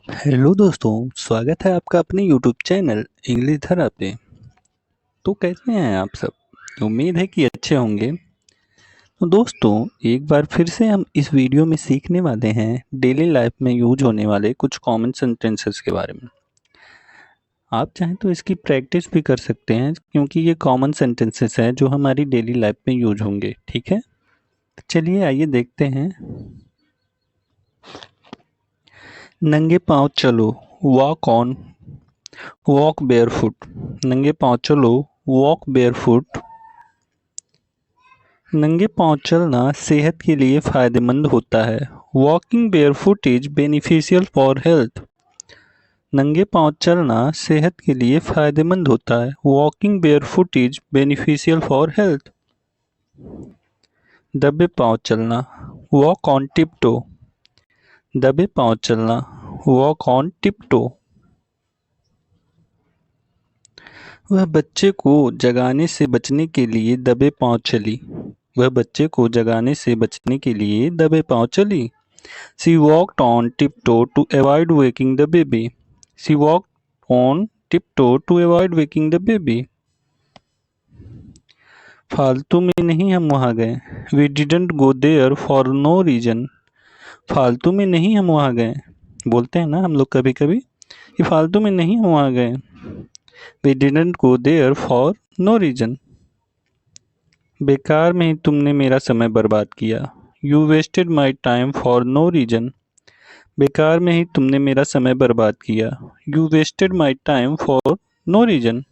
Hello दोस्तों, स्वागत है आपका अपने यूट्यूब चैनल इंग्लिश धरा पे। तो कैसे हैं आप सब? उम्मीद है कि अच्छे होंगे। तो दोस्तों, एक बार फिर से हम इस वीडियो में सीखने वाले हैं डेली लाइफ में यूज होने वाले कुछ कॉमन सेंटेंसेस के बारे में। आप चाहें तो इसकी प्रैक्टिस भी कर सकते हैं, क्योंकि ये कॉमन सेंटेंसेस हैं जो हमारी डेली लाइफ में यूज होंगे। ठीक है, चलिए आइए देखते हैं। नंगे पाँव चलो, वॉक ऑन, वॉक बेयरफुट। नंगे पाँव चलो, वॉक बेयरफुट। नंगे पाँव चलना सेहत के लिए फायदेमंद होता है। Walking barefoot is beneficial for health. नंगे पाँव चलना सेहत के लिए फायदेमंद होता है। Walking barefoot is beneficial for health. दबे पाँव चलना, वॉक ऑन टिपटो। दबे पाँव चलना, वॉक ऑन टिपटो। वह बच्चे को जगाने से बचने के लिए दबे पाँव चली। वह बच्चे को जगाने से बचने के लिए दबे पाँव चली। She walked on tiptoe to avoid waking the baby. She walked on tiptoe to avoid waking the baby. फालतू में नहीं हम वहाँ गए। We didn't go there for no reason. फालतू में नहीं हम वहाँ गए। बोलते हैं ना हम लोग कभी कभी कि फालतू में नहीं हम वहाँ गए। We didn't go there for no reason. बेकार में ही तुमने मेरा समय बर्बाद किया। You wasted my time for no reason. बेकार में ही तुमने मेरा समय बर्बाद किया। You wasted my time for no reason.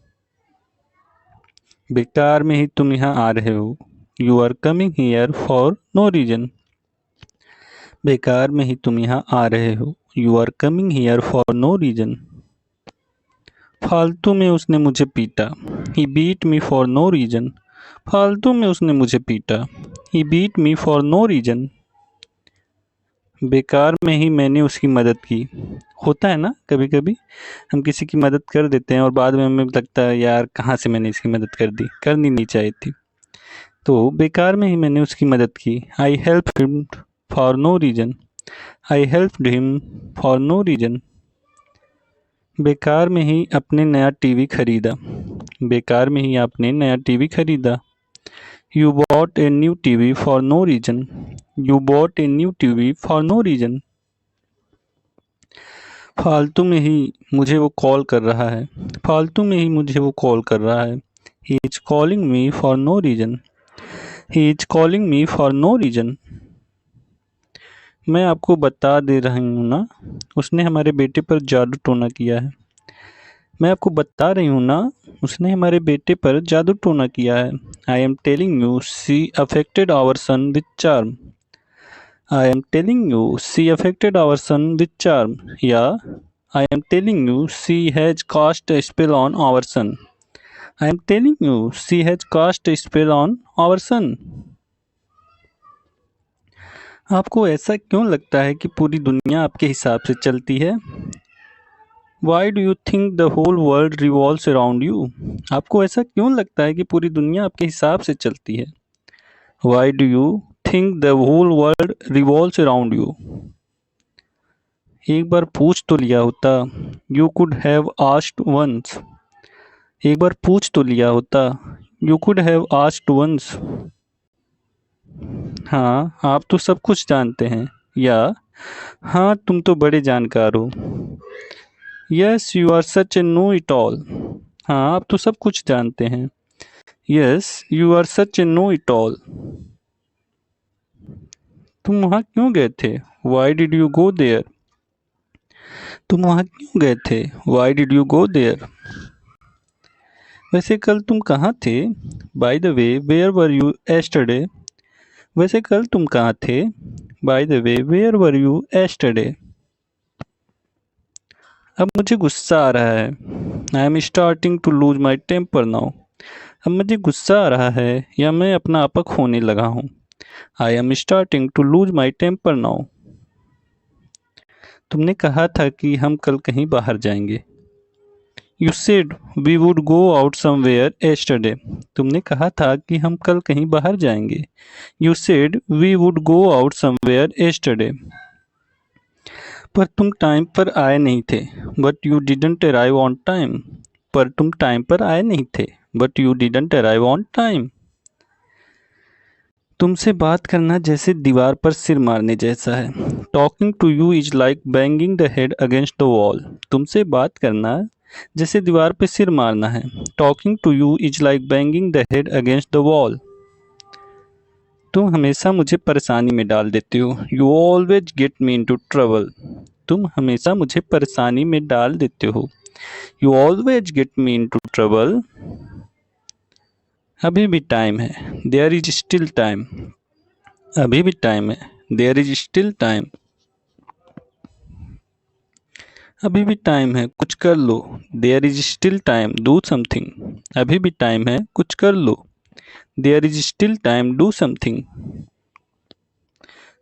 बेकार में ही तुम यहाँ आ रहे हो। You are coming here for no reason. बेकार में ही तुम यहाँ आ रहे हो। You are coming here for no reason. फालतू में उसने मुझे पीटा। He beat me for no reason. फालतू में उसने मुझे पीटा। He beat me for no reason. बेकार में ही मैंने उसकी मदद की। होता है ना, कभी कभी हम किसी की मदद कर देते हैं और बाद में हमें लगता है यार कहाँ से मैंने इसकी मदद कर दी, करनी नहीं चाहिए थी। तो बेकार में ही मैंने उसकी मदद की। I help him for no reason. I help him for no reason. बेकार में ही अपने नया टीवी खरीदा। बेकार में ही आपने नया टीवी खरीदा। You bought a new TV for no reason. You bought a new TV for no reason. फालतू में ही मुझे वो कॉल कर रहा है। फालतू में ही मुझे वो कॉल कर रहा है। He is calling me for no reason. He is calling me for no reason. मैं आपको बता दे रही हूँ ना, उसने हमारे बेटे पर जादू टोना किया है। मैं आपको बता रही हूँ ना, उसने हमारे बेटे पर जादू टोना किया है। I am telling you she affected our son with charm. I am telling you she affected our son with charm. Yeah I am telling you she has cast a spell on our son. I am telling you she has cast a spell on our son. आपको ऐसा क्यों लगता है कि पूरी दुनिया आपके हिसाब से चलती है? Why do you think the whole world revolves around you? आपको ऐसा क्यों लगता है कि पूरी दुनिया आपके हिसाब से चलती है? Why do you think the whole world revolves around you? एक बार पूछ तो लिया होता। You could have asked once. एक बार पूछ तो लिया होता। You could have asked once. हाँ, आप तो सब कुछ जानते हैं। या हाँ, तुम तो बड़े जानकार हो। Yes, you are such a know it all. हाँ, आप तो सब कुछ जानते हैं। Yes, you are such a know it all. तुम वहाँ क्यों गए थे? Why did you go there? तुम वहाँ क्यों गए थे? Why did you go there? वैसे कल तुम कहाँ थे? By the way, where were you yesterday? वैसे कल तुम कहाँ थे? By the way, where were you yesterday? अब मुझे गुस्सा आ रहा है। I am starting to lose my temper now. अब मुझे गुस्सा आ रहा है या मैं अपना आपा खोने लगा हूँ। I am starting to lose my temper now. तुमने कहा था कि हम कल कहीं बाहर जाएंगे। You said we would go out somewhere yesterday. तुमने कहा था कि हम कल कहीं बाहर जाएंगे। You said we would go out somewhere yesterday. पर तुम टाइम पर आए नहीं थे, but you didn't arrive on time. पर तुम टाइम पर आए नहीं थे, but you didn't arrive on time. तुमसे बात करना जैसे दीवार पर सिर मारने जैसा है। Talking to you is like banging the head against the wall. तुमसे बात करना जैसे दीवार पर सिर मारना है। Talking to you is like banging the head against the wall. तुम हमेशा मुझे परेशानी में डाल देते हो। You always get me into trouble. तुम हमेशा मुझे परेशानी में डाल देते हो। You always get me into trouble. अभी भी टाइम है, देयर इज स्टिल टाइम। अभी भी टाइम है, देयर इज स्टिल टाइम। अभी भी टाइम है, कुछ कर लो। There is still time, do something. अभी भी टाइम है, कुछ कर लो। There is still time, do something.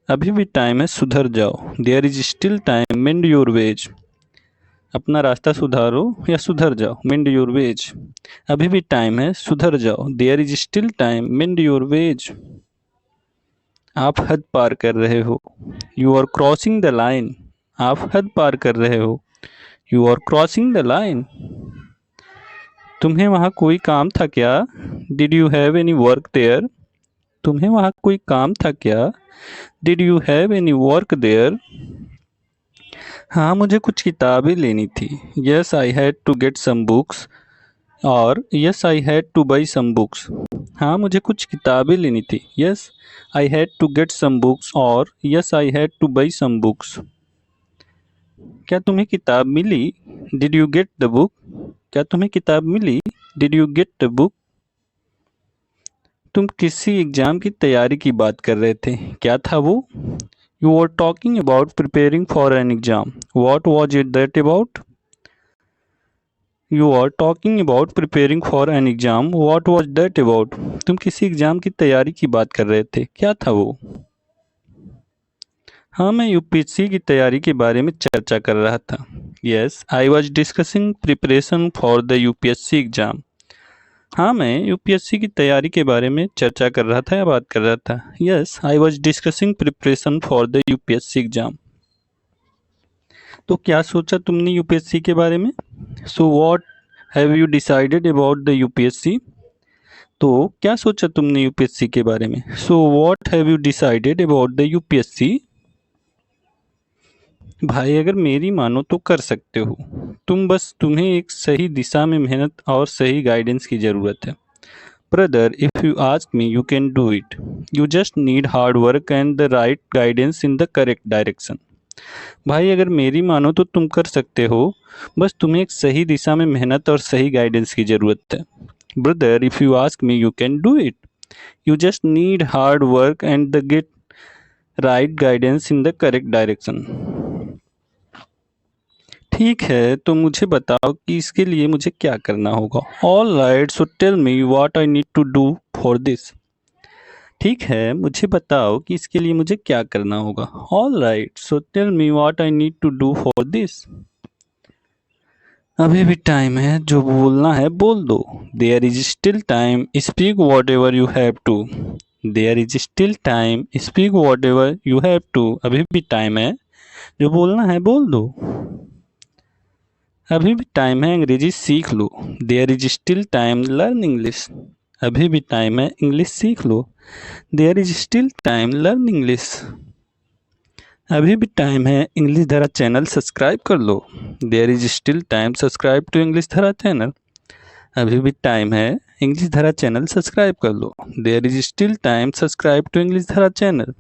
अभी भी टाइम है, सुधर जाओ। There is still time, mend your ways. अपना रास्ता सुधारो या सुधर जाओ। Mend your ways. अभी भी टाइम है, सुधर जाओ। There is still time, mend your ways. आप हद पार कर रहे हो। You are crossing the line. आप हद पार कर रहे हो। You are crossing the line. तुम्हें वहाँ कोई काम था क्या? Did you have any work there? तुम्हें वहाँ कोई काम था क्या? Did you have any work there? हाँ, मुझे कुछ किताबें लेनी थी। Yes I had to get some books. और yes I had to buy some books. हाँ, मुझे कुछ किताबें लेनी थी। Yes I had to get some books. और yes I had to buy some books. क्या तुम्हें किताब मिली? Did you get the book? क्या तुम्हें किताब मिली? Did you get the book? तुम किसी एग्जाम की तैयारी की बात कर रहे थे, क्या था वो? You are talking about preparing for an exam. What was it that about? You are talking about preparing for an exam. What was that about? तुम किसी एग्जाम की तैयारी की बात कर रहे थे, क्या था वो? हाँ, मैं यूपीएससी की तैयारी के बारे में चर्चा कर रहा था। Yes I was discussing preparation for the UPSC exam. हाँ, मैं यूपीएससी की तैयारी के बारे में चर्चा कर रहा था या बात कर रहा था। Yes I was discussing preparation for the UPSC exam. तो क्या सोचा तुमने यूपीएससी के बारे में? So what have you decided about the UPSC? तो क्या सोचा तुमने यूपीएससी के बारे में? So what have you decided about the UPSC? भाई अगर मेरी मानो तो कर सकते हो। तुम्हें एक सही दिशा में मेहनत और सही गाइडेंस की ज़रूरत है। Brother if you ask me you can do it. You just need hard work and the right guidance in the correct direction. भाई अगर मेरी मानो तो तुम कर सकते हो। बस तुम्हें एक सही दिशा में मेहनत और सही गाइडेंस की ज़रूरत है। Brother if you ask me you can do it. You just need hard work and the get right guidance in the correct direction. ठीक है, तो मुझे बताओ कि इसके लिए मुझे क्या करना होगा। All right, so tell me what I need to do for this. ठीक है, मुझे बताओ कि इसके लिए मुझे क्या करना होगा। All right, so tell me what I need to do for this. अभी भी टाइम है, जो बोलना है बोल दो। There is still time, speak whatever you have to. There is still time, speak whatever you have to. अभी भी टाइम है, जो बोलना है बोल दो। अभी भी टाइम है, अंग्रेजी सीख लो। There is still time, learn English. अभी भी टाइम है, इंग्लिश सीख लो। There is still time, learn English. अभी भी टाइम है, इंग्लिश धारा चैनल सब्सक्राइब कर लो। There is still time, subscribe to English Dhara channel. अभी भी टाइम है, इंग्लिश धारा चैनल सब्सक्राइब कर लो। There is still time, subscribe to English Dhara channel.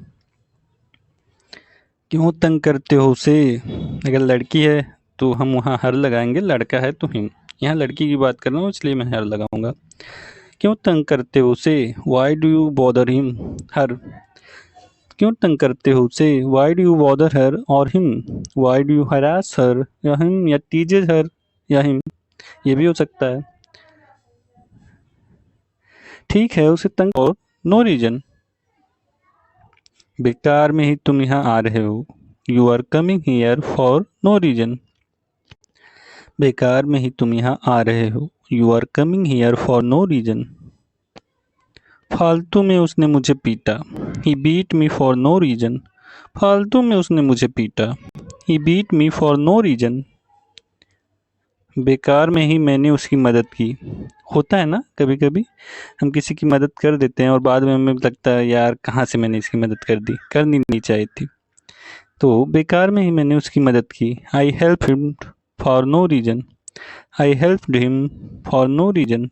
क्यों तंग करते हो उसे? अगर लड़की है तो हम वहाँ हर लगाएंगे, लड़का है तो हिम। यहाँ लड़की की बात कर रहा हूँ इसलिए मैं हर लगाऊंगा। क्यों तंग करते हो उसे? Why do you bother him? Her. क्यों तंग करते हो उसे? Why do you bother her और him? Why do you harass her या हिम, या टीजेज हर या हिम, ये भी हो सकता है। ठीक है, उसे तंग और नो रीजन। बेकार में ही तुम यहाँ आ रहे हो। You are coming here for no reason. बेकार में ही तुम यहाँ आ रहे हो। You are coming here for no reason. फालतू में उसने मुझे पीटा। He beat me for no reason. फालतू में उसने मुझे पीटा। He beat me for no reason. बेकार में ही मैंने उसकी मदद की। होता है ना, कभी कभी हम किसी की मदद कर देते हैं और बाद में हमें लगता है यार कहाँ से मैंने इसकी मदद कर दी, करनी नहीं चाहिए थी। तो बेकार में ही मैंने उसकी मदद की। I help him for no reason. I helped him for no reason.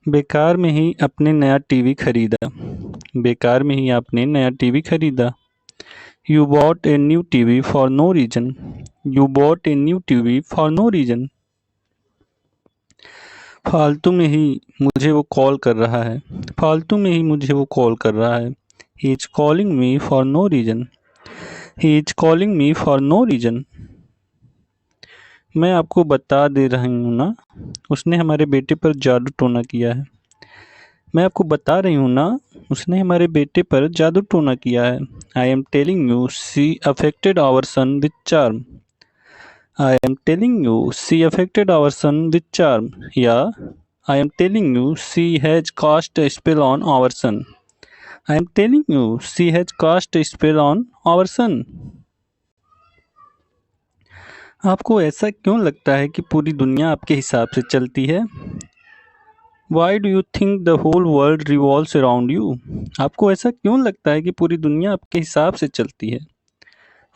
बेकार में ही आपने नया टीवी खरीदा। बेकार में ही आपने नया टीवी खरीदा। You bought a new TV for no reason. You bought a new TV for no reason. फालतू में ही मुझे वो कॉल कर रहा है। फालतू में ही मुझे वो कॉल कर रहा है। He is calling me for no reason. He is calling me for no reason. मैं आपको बता दे रही हूँ ना, उसने हमारे बेटे पर जादू टोना किया है। मैं आपको बता रही हूँ ना, उसने हमारे बेटे पर जादू टोना किया है। I am telling you she affected our son with charm. I am telling you she affected our son with charm. या I am telling you she has cast a spell on our son. I am telling you she has cast a spell on our son. आपको ऐसा क्यों लगता है कि पूरी दुनिया आपके हिसाब से चलती है? Why do you think the whole world revolves around you? आपको ऐसा क्यों लगता है कि पूरी दुनिया आपके हिसाब से चलती है?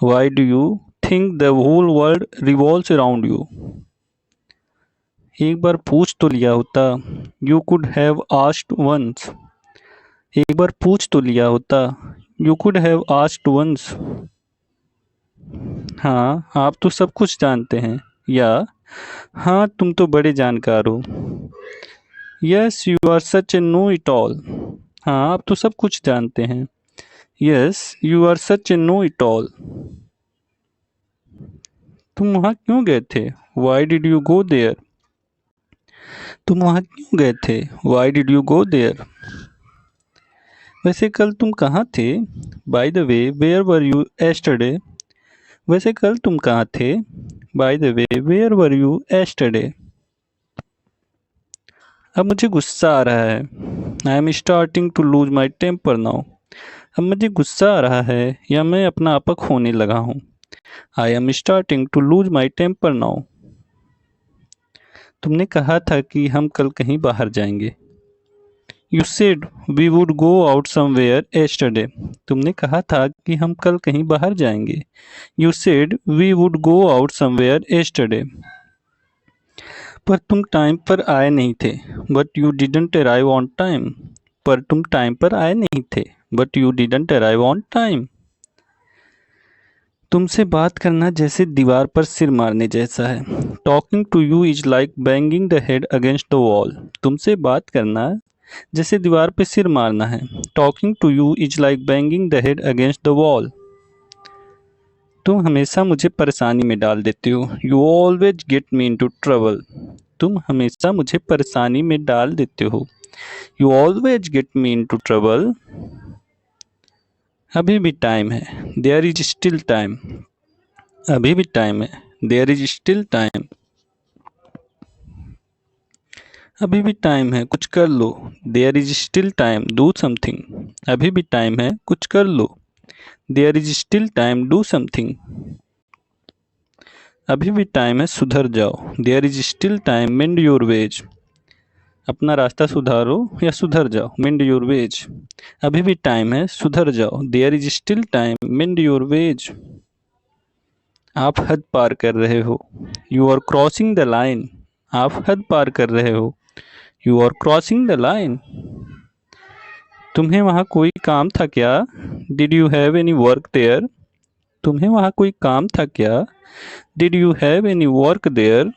Why do you think the whole world revolves around you? एक बार पूछ तो लिया होता। You could have asked once. एक बार पूछ तो लिया होता। You could have asked once. हाँ, आप तो सब कुछ जानते हैं। या हाँ, तुम तो बड़े जानकार हो। Yes, you are such a know-it-all. हाँ, आप तो सब कुछ जानते हैं। Yes, you are such a know-it-all. तुम वहाँ क्यों गए थे? Why did you go there? तुम वहाँ क्यों गए थे? Why did you go there? वैसे कल तुम कहाँ थे? By the way, where were you yesterday? वैसे कल तुम कहाँ थे? By the way, where were you yesterday? अब मुझे गुस्सा आ रहा है। I am starting to lose my temper now. अब मुझे गुस्सा आ रहा है या मैं अपना आपा खोने लगा हूँ। I am starting to lose my temper now. तुमने कहा था कि हम कल कहीं बाहर जाएंगे। You said we would go out somewhere yesterday. तुमने कहा था कि हम कल कहीं बाहर जाएंगे। You said we would go out somewhere yesterday. पर तुम टाइम पर आए नहीं थे। But you didn't arrive on time. पर तुम टाइम पर आए नहीं थे। But you didn't arrive on time. तुमसे बात करना जैसे दीवार पर सिर मारने जैसा है। Talking to you is like banging the head against the wall. तुमसे बात करना जैसे दीवार पे सिर मारना है। Talking to you is like banging the head against the wall. तुम हमेशा मुझे परेशानी में डाल देते हो। You always get me into trouble. तुम हमेशा मुझे परेशानी में डाल देते हो। You always get me into trouble. अभी भी टाइम है। There is still time. अभी भी टाइम है। There is still time. अभी भी टाइम है, कुछ कर लो। There is still time. Do something. अभी भी टाइम है, कुछ कर लो। There is still time. Do something. अभी भी टाइम है, सुधर जाओ। There is still time. Mend your ways. अपना रास्ता सुधारो या सुधर जाओ। Mend your ways. अभी भी टाइम है, सुधर जाओ। There is still time. Mend your ways. आप हद पार कर रहे हो। You are crossing the line. आप हद पार कर रहे हो। You are crossing the line. तुम्हें वहाँ कोई काम था क्या? Did you have any work there? तुम्हें वहाँ कोई काम था क्या? Did you have any work there?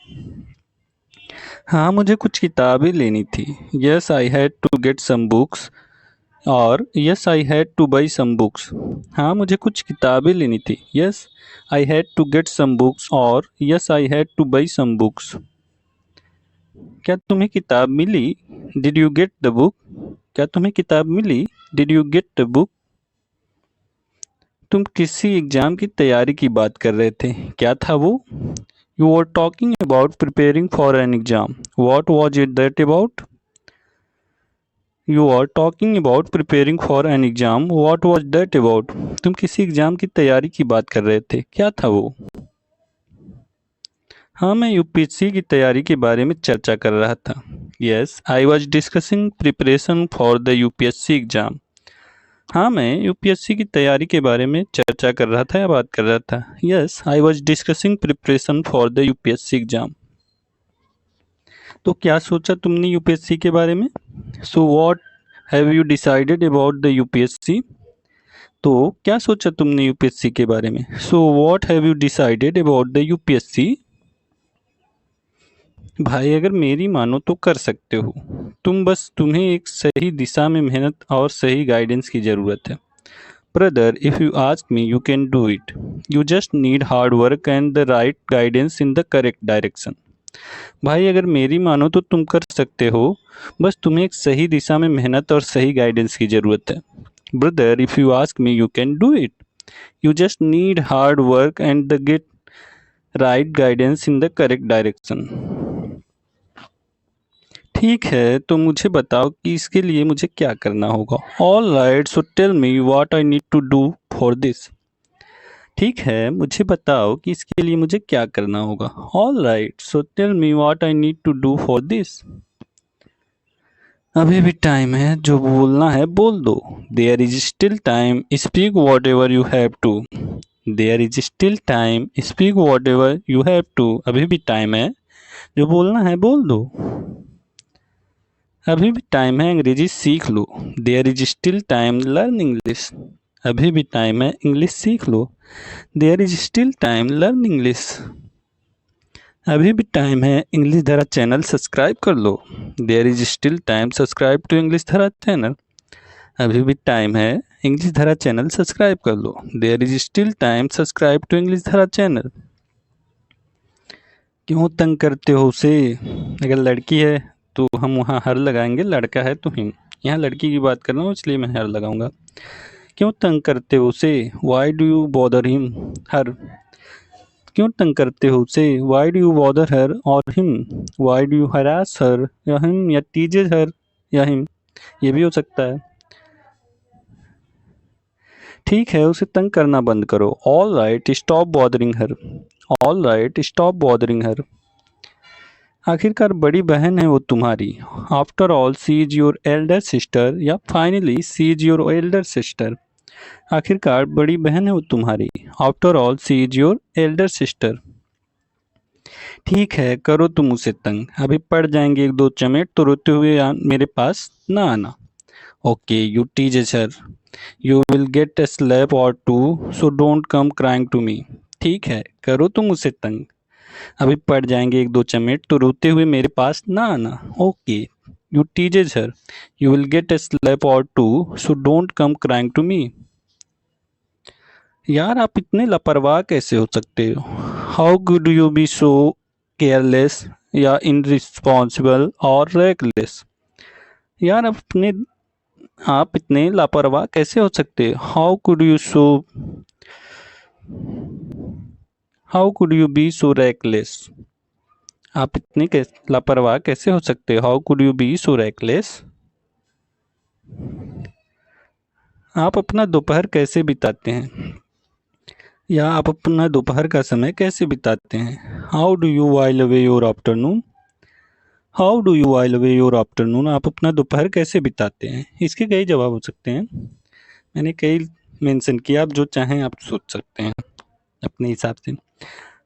हाँ, मुझे कुछ किताबें लेनी थी। Yes, I had to get some books. और Yes, I had to buy some books. हाँ, मुझे कुछ किताबें लेनी थी। Yes, I had to get some books. और Yes, I had to buy some books. क्या तुम्हें किताब मिली? Did you get the book? क्या तुम्हें किताब मिली? Did you get the book? तुम किसी एग्जाम की तैयारी की बात कर रहे थे, क्या था वो? You were talking about preparing for an exam. What was it that about? You are talking about preparing for an exam, what was that about? तुम किसी एग्जाम की तैयारी की बात कर रहे थे, क्या था वो? हाँ, मैं यूपीएससी की तैयारी के बारे में चर्चा कर रहा था। Yes, I was discussing preparation for the UPSC exam. हाँ, मैं यूपीएससी की तैयारी के बारे में चर्चा कर रहा था या बात कर रहा था। Yes, I was discussing preparation for the UPSC exam. तो क्या सोचा तुमने यूपीएससी के बारे में? So what have you decided about the UPSC? तो क्या सोचा तुमने यूपीएससी के बारे में? So what have you decided about the UPSC? भाई अगर मेरी मानो तो कर सकते हो तुम्हें एक सही दिशा में मेहनत और सही गाइडेंस की ज़रूरत है। Brother, if you ask me you can do it. You just need hard work and the right guidance in the correct direction. भाई अगर मेरी मानो तो तुम कर सकते हो, बस तुम्हें एक सही दिशा में मेहनत और सही गाइडेंस की ज़रूरत है। Brother, if you ask me you can do it. You just need hard work and the get right guidance in the correct direction. ठीक है, तो मुझे बताओ कि इसके लिए मुझे क्या करना होगा। All right, so tell me what I need to do for this. ठीक है, मुझे बताओ कि इसके लिए मुझे क्या करना होगा। All right, so tell me what I need to do for this. अभी भी टाइम है, जो बोलना है बोल दो। There is still time, speak whatever you have to. There is still time, speak whatever you have to. अभी भी टाइम है, जो बोलना है बोल दो। अभी भी टाइम है, अंग्रेजी सीख लो। There is still time, learn English. अभी भी टाइम है, इंग्लिश सीख लो। There is still time, learn English. अभी भी टाइम है, इंग्लिश धरा चैनल सब्सक्राइब कर लो। There is still time, subscribe to English Dhara channel. अभी भी टाइम है, इंग्लिश धरा चैनल सब्सक्राइब कर लो। There is still time, subscribe to English Dhara channel. क्यों तंग करते हो उसे? अगर लड़की है तो हम वहाँ हर लगाएंगे, लड़का है तो हिम। यहाँ लड़की की बात कर रहा हूँ इसलिए मैं हर लगाऊंगा। क्यों तंग करते हो उसे? Why do you bother him, her. क्यों तंग करते हो उसे? Why do you bother her और him. Why do you harass her या हिम, या टीजेज हर या हिम, ये भी हो सकता है। ठीक है, उसे तंग करना बंद करो। All right, stop bothering her. All right, stop bothering her. आखिरकार बड़ी बहन है वो तुम्हारी। After all she is your elder sister, या finally she is your elder sister. आखिरकार बड़ी बहन है वो तुम्हारी। After all she is your elder sister. ठीक है, करो तुम उसे तंग। अभी पड़ जाएंगे एक दो चमेट तो रोते हुए मेरे पास ना आना। Okay, you tease her. You will get a slap or two, so don't come crying to me। ठीक है, करो तुम उसे तंग। अभी पड़ जाएंगे एक दो चमेट तो रोते हुए मेरे पास ना आना। Okay, you teases her. You will get a slap or two, so don't come crying to me। यार आप इतने लापरवाह कैसे हो सकते हो? How could you be so careless, या इनरिस्पॉन्सिबल और रेकलेस? यार आप इतने लापरवाह कैसे हो सकते हो? How could you be so reckless? आप इतने लापरवाह कैसे हो सकते हो? How could you be so reckless? आप अपना दोपहर कैसे बिताते हैं, या आप अपना दोपहर का समय कैसे बिताते हैं? How do you while away your afternoon. How do you while away your afternoon. आप अपना दोपहर कैसे बिताते हैं? इसके कई जवाब हो सकते हैं, मैंने कई मेंशन किया, आप जो चाहें आप सोच सकते हैं अपने हिसाब से।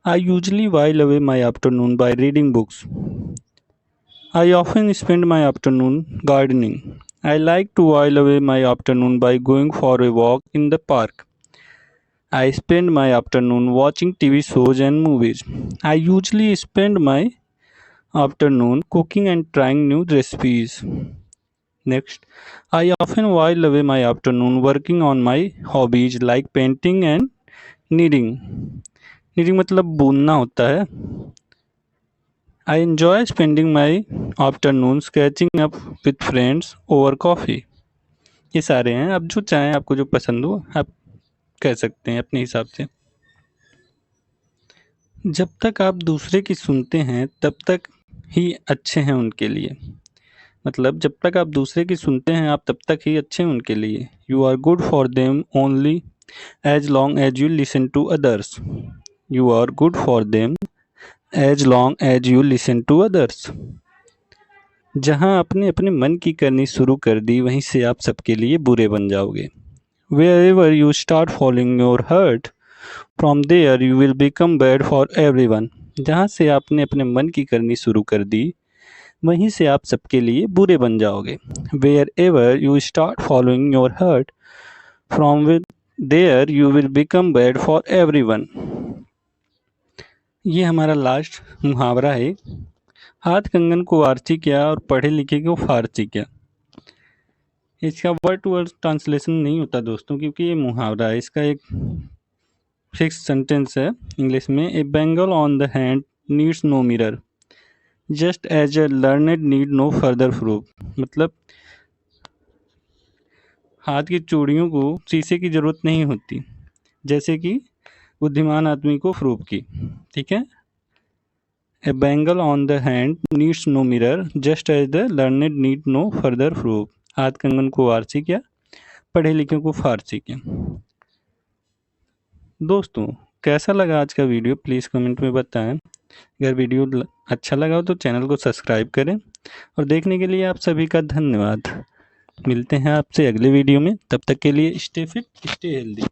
I usually while away my afternoon by reading books. I often spend my afternoon gardening. I like to while away my afternoon by going for a walk in the park. I spend my afternoon watching TV shows and movies. I usually spend my afternoon cooking and trying new recipes. Next, I often while away my afternoon working on my hobbies like painting and knitting. Knitting मतलब बुनना होता है। I enjoy spending my afternoons catching up with friends over coffee। ये सारे हैं, आप जो चाहें, आपको जो पसंद हो आप कह सकते हैं अपने हिसाब से। जब तक आप दूसरे की सुनते हैं तब तक ही अच्छे हैं उनके लिए। मतलब जब तक आप दूसरे की सुनते हैं आप तब तक ही अच्छे हैं उनके लिए। You are good for them only as long as you listen to others. You are good for them as long as you listen to others. जहां आपने अपने मन की करनी शुरू कर दी वहीं से आप सबके लिए बुरे बन जाओगे। Wherever you start following your heart, from there you will become bad for everyone। जहाँ से आपने अपने मन की करनी शुरू कर दी वहीं से आप सबके लिए बुरे बन जाओगे। Wherever you start following your heart, from there you will become bad for everyone। ये हमारा लास्ट मुहावरा है। हाथ कंगन को आरसी क्या और पढ़े लिखे को फारसी क्या। इसका वर्ड टू वर्ड ट्रांसलेशन नहीं होता दोस्तों, क्योंकि ये मुहावरा है। इसका एक फिक्स सेंटेंस है इंग्लिश में। A bangle on the hand needs no mirror just as a learned need no further proof. मतलब हाथ की चूड़ियों को शीशे की ज़रूरत नहीं होती, जैसे कि बुद्धिमान आदमी को प्रूफ की। ठीक है। A bangle on the hand needs no mirror just as the learned need no further proof. हाथ कंगन को आरसी क्या, पढ़े लिखे को फारसी क्या। दोस्तों कैसा लगा आज का वीडियो प्लीज़ कमेंट में बताएं। अगर वीडियो अच्छा लगा हो तो चैनल को सब्सक्राइब करें और देखने के लिए आप सभी का धन्यवाद। मिलते हैं आपसे अगले वीडियो में, तब तक के लिए स्टे फिट स्टे हेल्दी।